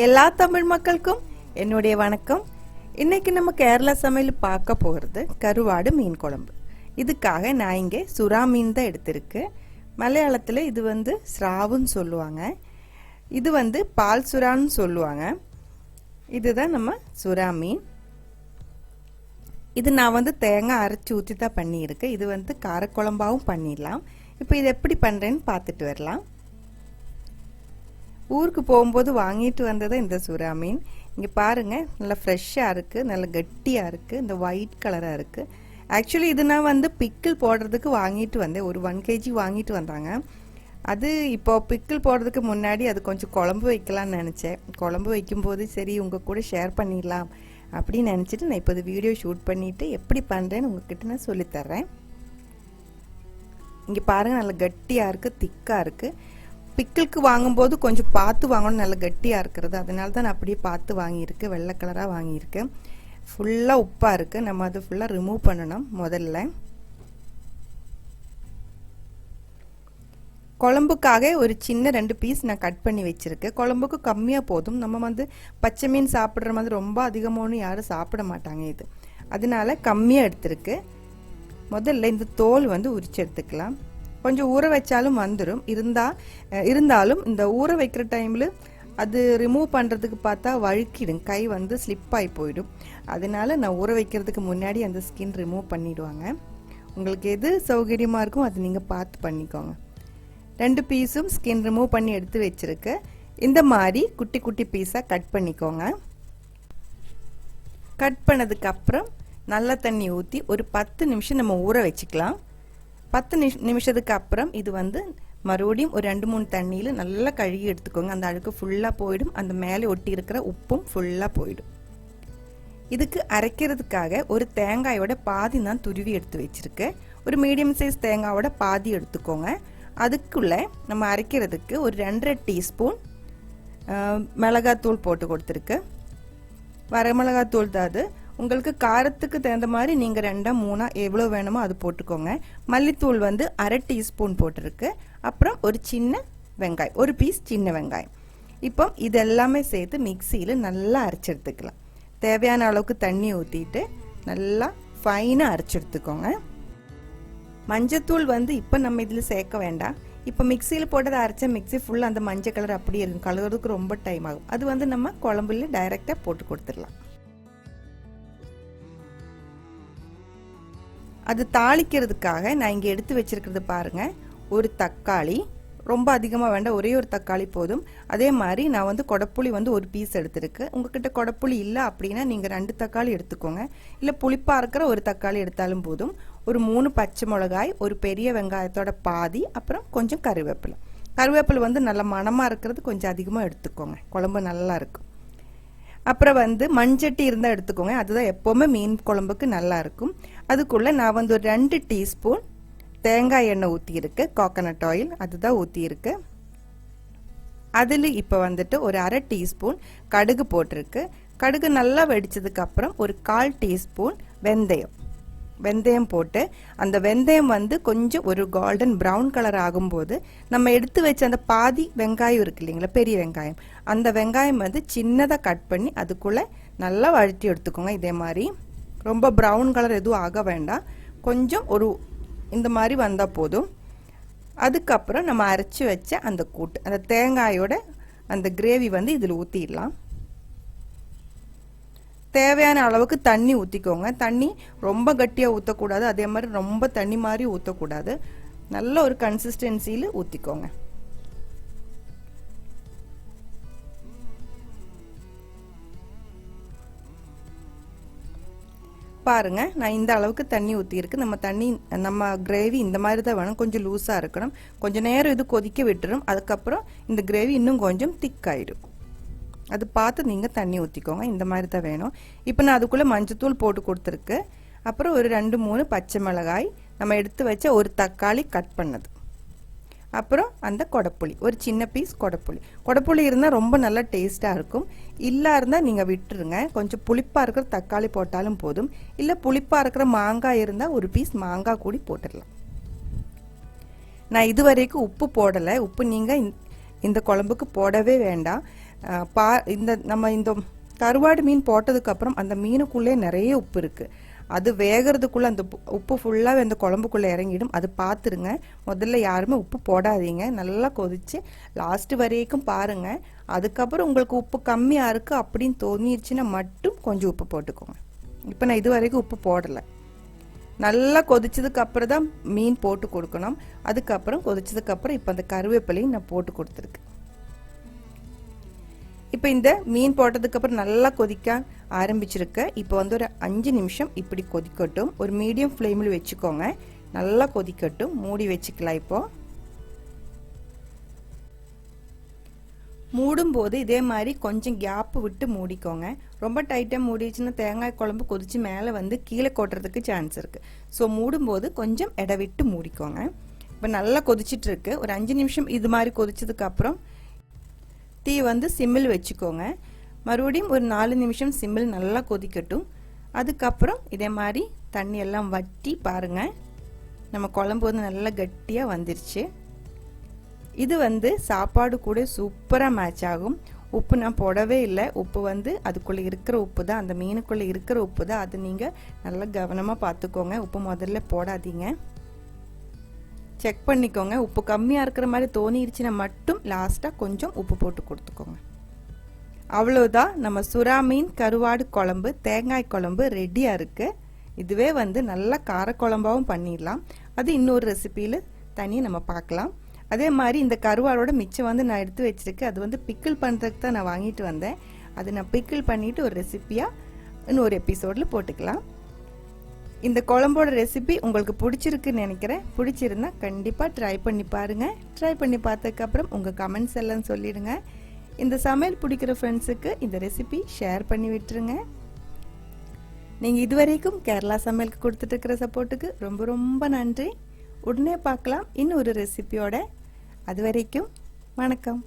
எல்லா தமிழ் மக்களுக்கும் என்னுடைய வணக்கம். இன்னைக்கு நம்ம கேரளா சமையல் பார்க்க போகிறது கருவாடு மீன் குழம்பு. இதுக்காக நான் இங்கே சுறா மீன் தான் எடுத்திருக்கேன். மலையாளத்தில் இது ஸ்ராவுன்னு சொல்லுவாங்க, இது பால் சுறான்னு சொல்லுவாங்க. இதுதான் நம்ம சுறா மீன். இது நான் தேங்காய் அரைச்சி ஊற்றி தான் பண்ணியிருக்கேன். இது காரக்குழம்பாவும் பண்ணிடலாம். இப்போ இது எப்படி பண்ணுறேன்னு பார்த்துட்டு வரலாம். ஊருக்கு போகும்போது வாங்கிட்டு வந்தது இந்த சுறா மீன். இங்கே பாருங்கள், நல்லா ஃப்ரெஷ்ஷாக இருக்குது, நல்லா கட்டியாக இருக்குது, இந்த ஒயிட் கலராக இருக்குது. ஆக்சுவலி இது நான் பிக்கிள் போடுறதுக்கு வாங்கிட்டு வந்தேன். ஒரு 1 kg வாங்கிட்டு வந்தாங்க. அது இப்போது பிக்கிள் போடுறதுக்கு முன்னாடி அது கொஞ்சம் குழம்பு வைக்கலான்னு நினச்சேன். குழம்பு வைக்கும்போது சரி உங்கள் கூட ஷேர் பண்ணிடலாம் அப்படின்னு நினச்சிட்டு நான் இப்போ இது வீடியோ ஷூட் பண்ணிவிட்டு எப்படி பண்ணுறேன்னு உங்ககிட்ட நான் சொல்லித்தர்றேன். இங்கே பாருங்கள், நல்லா கட்டியாக இருக்குது, திக்காக இருக்குது. பிக்கிளுக்கு வாங்கும்போது கொஞ்சம் பார்த்து வாங்கணும், நல்லா கட்டியாக இருக்கிறது. அதனால தான் நான் அப்படியே பார்த்து வாங்கியிருக்கேன். வெள்ளை கலராக வாங்கியிருக்கேன். ஃபுல்லாக உப்பாக இருக்குது. நம்ம அது ஃபுல்லாக ரிமூவ் பண்ணணும். முதல்ல குழம்புக்காக ஒரு சின்ன 2 பீஸ் நான் கட் பண்ணி வச்சுருக்கேன். குழம்புக்கு கம்மியாக போதும். நம்ம பச்சை மீன் சாப்பிட்ற மாதிரி ரொம்ப அதிகமானு யாரும் சாப்பிட மாட்டாங்க. இது அதனால கம்மியாக எடுத்துருக்கு. முதல்ல இந்த தோல் உரிச்சு எடுத்துக்கலாம். கொஞ்சம் ஊற வச்சாலும் வந்துடும். இருந்தாலும் இந்த ஊற வைக்கிற டைமில் அது ரிமூவ் பண்ணுறதுக்கு பார்த்தா வழுக்கிடும், கை ஸ்லிப் ஆகி போயிடும். அதனால நான் ஊற வைக்கிறதுக்கு முன்னாடி அந்த ஸ்கின் ரிமூவ் பண்ணிவிடுவாங்க. உங்களுக்கு எது சௌகரியமாக இருக்கும் அது நீங்கள் பார்த்து பண்ணிக்கோங்க. 2 பீஸும் ஸ்கின் ரிமூவ் பண்ணி எடுத்து வச்சுருக்கு. இந்த மாதிரி குட்டி குட்டி பீஸாக கட் பண்ணிக்கோங்க. கட் பண்ணதுக்கப்புறம் நல்ல தண்ணி ஊற்றி ஒரு 10 நிமிஷம் நம்ம ஊற வச்சுக்கலாம். 10 நிமிஷத்துக்கு அப்புறம் இது மறுபடியும் ஒரு 2-3 தண்ணியில் நல்லா கழுகி எடுத்துக்கோங்க. அந்த அழுக்கு ஃபுல்லாக போயிடும். அந்த மேலே ஒட்டி இருக்கிற உப்பும் ஃபுல்லாக போயிடும். இதுக்கு அரைக்கிறதுக்காக ஒரு தேங்காயோட பாதி நான் துருவி எடுத்து வச்சுருக்கேன். ஒரு மீடியம் சைஸ் தேங்காயோட பாதி எடுத்துக்கோங்க. அதுக்குள்ளே நம்ம அரைக்கிறதுக்கு ஒரு 2.5 டீஸ்பூன் மிளகாத்தூள் போட்டு கொடுத்துருக்கு. வரமிளகாத்தூள் தான் அது. உங்களுக்கு காரத்துக்கு தகுந்த மாதிரி நீங்கள் 2-3 எவ்வளோ வேணுமோ அது போட்டுக்கோங்க. மல்லித்தூள் 1/2 டீஸ்பூன் போட்டிருக்கு. அப்புறம் ஒரு சின்ன வெங்காயம், ஒரு பீஸ் சின்ன வெங்காயம். இப்போ இதெல்லாமே சேர்த்து மிக்சியில் நல்லா அரைச்சி எடுத்துக்கலாம். தேவையான அளவுக்கு தண்ணி ஊற்றிட்டு நல்லா ஃபைனாக அரைச்சி எடுத்துக்கோங்க. மஞ்சத்தூள் இப்போ நம்ம இதில் சேர்க்க வேண்டாம். இப்போ மிக்சியில் போட்டதை அரைச்சா மிக்சி ஃபுல்லாக அந்த மஞ்சள் கலர் அப்படியே இருக்கும். கலர்றதுக்கு ரொம்ப டைம் ஆகும். அது நம்ம குழம்புல டைரெக்டாக போட்டு கொடுத்துடலாம். அது தாளிக்கிறதுக்காக நான் இங்கே எடுத்து வச்சிருக்கிறது பாருங்கள். ஒரு தக்காளி, ரொம்ப அதிகமாக வேண்டாம், ஒரே ஒரு தக்காளி போதும். அதே மாதிரி நான் கொடப்புளி ஒரு பீஸ் எடுத்துருக்கு. உங்ககிட்ட கொடப்புளி இல்லை அப்படின்னா நீங்கள் 2 தக்காளி எடுத்துக்கோங்க. இல்லை புளிப்பாக இருக்கிற ஒரு தக்காளி எடுத்தாலும் போதும். ஒரு 3 பச்சை மிளகாய், ஒரு பெரிய வெங்காயத்தோட பாதி, அப்புறம் கொஞ்சம் கருவேப்பிலை. கருவேப்பிலை நல்ல மணமாக இருக்கிறது கொஞ்சம் அதிகமாக எடுத்துக்கோங்க, குழம்பு நல்லா இருக்கும். அப்புறம் மண்சட்டி இருந்தால் எடுத்துக்கோங்க. அதுதான் எப்போவுமே மீன் குழம்புக்கு நல்லா இருக்கும். அதுக்குள்ளே நான் ஒரு 2 டீஸ்பூன் தேங்காய் எண்ணெய் ஊற்றியிருக்கு, கோகனட் ஆயில் அதுதான் ஊற்றியிருக்கு. அதில் இப்போ ஒரு 1/2 டீஸ்பூன் கடுகு போட்டிருக்கு. கடுகு நல்லா வெடிச்சதுக்கப்புறம் ஒரு 1/4 டீஸ்பூன் வெந்தயம் போட்டு, அந்த வெந்தயம் கொஞ்சம் ஒரு கோல்டன் ப்ரௌன் கலர் ஆகும்போது நம்ம எடுத்து வச்ச அந்த பாதி வெங்காயம் இருக்கு இல்லைங்களா, பெரிய வெங்காயம், அந்த வெங்காயம் சின்னதாக கட் பண்ணி அதுக்குள்ளே நல்லா வழட்டி எடுத்துக்கோங்க. இதே மாதிரி ரொம்ப ப்ரௌன் கலர் எதுவும் ஆக வேண்டாம், கொஞ்சம் ஒரு இந்த மாதிரி வந்தால் போதும். அதுக்கப்புறம் நம்ம அரைச்சி வச்ச அந்த கூட்டு, அந்த தேங்காயோட அந்த கிரேவி இதில் ஊற்றிடலாம். தேவையான அளவுக்கு தண்ணி ஊற்றிக்கோங்க. தண்ணி ரொம்ப கட்டியாக ஊற்றக்கூடாது, அதே மாதிரி ரொம்ப தண்ணி மாதிரி ஊற்றக்கூடாது. நல்ல ஒரு கன்சிஸ்டன்சியில் ஊற்றிக்கோங்க. பாருங்க, நான் இந்த அளவுக்கு தண்ணி ஊற்றிருக்கு. நம்ம கிரேவி இந்த மாதிரி தான் வேணும், கொஞ்சம் லூஸாக இருக்கணும். கொஞ்சம் நேரம் இது கொதிக்க விட்டுரும். அதுக்கப்புறம் இந்த கிரேவி இன்னும் கொஞ்சம் திக்காயிடும். அது பார்த்து நீங்கள் தண்ணி ஊற்றிக்கோங்க. இந்த மாதிரி தான் வேணும். இப்போ நான் அதுக்குள்ளே மஞ்சத்தூள் போட்டு கொடுத்துருக்கு. அப்புறம் ஒரு 2-3 பச்சை மிளகாய், நம்ம எடுத்து வச்ச ஒரு தக்காளி கட் பண்ணது, அப்புறம் அந்த கொடப்புளி, ஒரு சின்ன பீஸ் கொடப்புளி இருந்தால் ரொம்ப நல்லா டேஸ்ட்டாக இருக்கும். இல்லை இருந்தால் நீங்கள் விட்டுருங்க. கொஞ்சம் புளிப்பாக இருக்கிற தக்காளி போட்டாலும் போதும். இல்லை புளிப்பாக இருக்கிற மாங்காய் இருந்தால் ஒரு பீஸ் மாங்காய் கூடி போட்டுடலாம். நான் இது வரைக்கும் உப்பு போடலை. உப்பு நீங்கள் இந்த குழம்புக்கு போடவே வேண்டாம். இந்த கருவாடு மீன் போட்டதுக்கப்புறம் அந்த மீனுக்குள்ளே நிறைய உப்பு இருக்குது. அது வேகிறதுக்குள்ளே அந்த உப்பு ஃபுல்லாகவே அந்த குழம்புக்குள்ளே இறங்கிடும். அது பார்த்துருங்க. முதல்ல யாருமே உப்பு போடாதீங்க. நல்லா கொதித்து லாஸ்ட் வரைக்கும் பாருங்கள். அதுக்கப்புறம் உங்களுக்கு உப்பு கம்மியாக இருக்குது அப்படின்னு தோணிடுச்சுன்னா மட்டும் கொஞ்சம் உப்பு போட்டுக்கோங்க. இப்போ நான் இது வரைக்கும் உப்பு போடலை. நல்லா கொதிச்சதுக்கு அப்புறம் தான் மீன் போட்டு கொடுக்கணும். அதுக்கப்புறம் கொதிச்சதுக்கப்புறம் இப்போ அந்த கருவேப்பிலையும் நான் போட்டு கொடுத்துருக்கேன். இப்போ இந்த மீன் போட்டதுக்கப்புறம் நல்லா கொதிக்க ஆரம்பிச்சிருக்க. இப்போ வந்து ஒரு 5 நிமிஷம் இப்படி கொதிக்கட்டும். ஒரு மீடியம் ஃப்ளேமில் வச்சுக்கோங்க. நல்லா கொதிக்கட்டும். மூடி வச்சுக்கலாம். இப்போ மூடும்போது இதே மாதிரி கொஞ்சம் கேப்பு விட்டு மூடிக்கோங்க. ரொம்ப டைட்டாக மூடிச்சுன்னா தேங்காய் குழம்பு கொதிச்சு மேலே வந்து கீழே கொட்டுறதுக்கு சான்ஸ் இருக்குது. ஸோ மூடும்போது கொஞ்சம் இட விட்டு மூடிக்கோங்க. இப்போ நல்லா கொதிச்சிட்டு இருக்கு. ஒரு 5 நிமிஷம் இது மாதிரி கொதிச்சதுக்கப்புறம் தீ வந்து சிம்மில் வச்சுக்கோங்க. மறுபடியும் ஒரு 4 நிமிஷம் சிம்மில் நல்லா கொதிக்கட்டும். அதுக்கப்புறம் இதே மாதிரி தண்ணி எல்லாம் வற்றி பாருங்கள். நம்ம குழம்பு வந்து நல்லா கட்டியாக வந்துருச்சு. இது வந்து சாப்பாடு கூட சூப்பராக மேட்ச் ஆகும். உப்பு நான் போடவே இல்லை. உப்பு வந்து அதுக்குள்ளே இருக்கிற உப்பு தான், அந்த மீனுக்குள்ளே இருக்கிற உப்பு தான். அது நீங்கள் நல்லா கவனமாக பார்த்துக்கோங்க. உப்பு முதல்ல போடாதீங்க. செக் பண்ணிக்கோங்க. உப்பு கம்மியாக இருக்கிற மாதிரி தோணிடுச்சுன்னா மட்டும் லாஸ்ட்டாக கொஞ்சம் உப்பு போட்டு கொடுத்துக்கோங்க. அவ்வளோதான். நம்ம சுறா மீன் கருவாடு குழம்பு தேங்காய் குழம்பு ரெடியாக இருக்குது. இதுவே வந்து நல்லா காரக்குழம்பாகவும் பண்ணிடலாம். அது இன்னொரு ரெசிபியில் தனியாக நம்ம பார்க்கலாம். அதே மாதிரி இந்த கருவாடோட மிச்சம் வந்து நான் எடுத்து வச்சுருக்கேன். அது வந்து பிக்கிள் பண்ணுறதுக்கு தான் நான் வாங்கிட்டு வந்தேன். அது நான் பிக்கிள் பண்ணிவிட்டு ஒரு ரெசிப்பியாக இன்னொரு எபிசோடில் போட்டுக்கலாம். இந்த குழம்போட ரெசிபி உங்களுக்கு பிடிச்சிருக்குன்னு நினைக்கிறேன். பிடிச்சிருந்தா கண்டிப்பாக ட்ரை பண்ணி பாருங்கள். ட்ரை பண்ணி பார்த்ததுக்கப்புறம் உங்கள் கமெண்ட்ஸ் எல்லாம் சொல்லிடுங்க. இந்த சமையல் பிடிக்கிற ஃப்ரெண்ட்ஸுக்கு இந்த ரெசிபி ஷேர் பண்ணி விட்டுருங்க. நீங்கள் இதுவரைக்கும் கேரளா சமையலுக்கு கொடுத்துட்டு இருக்கிற சப்போர்ட்டுக்கு ரொம்ப ரொம்ப நன்றி. உடனே பார்க்கலாம் இன்னொரு ரெசிபியோட. அது வரைக்கும் வணக்கம்.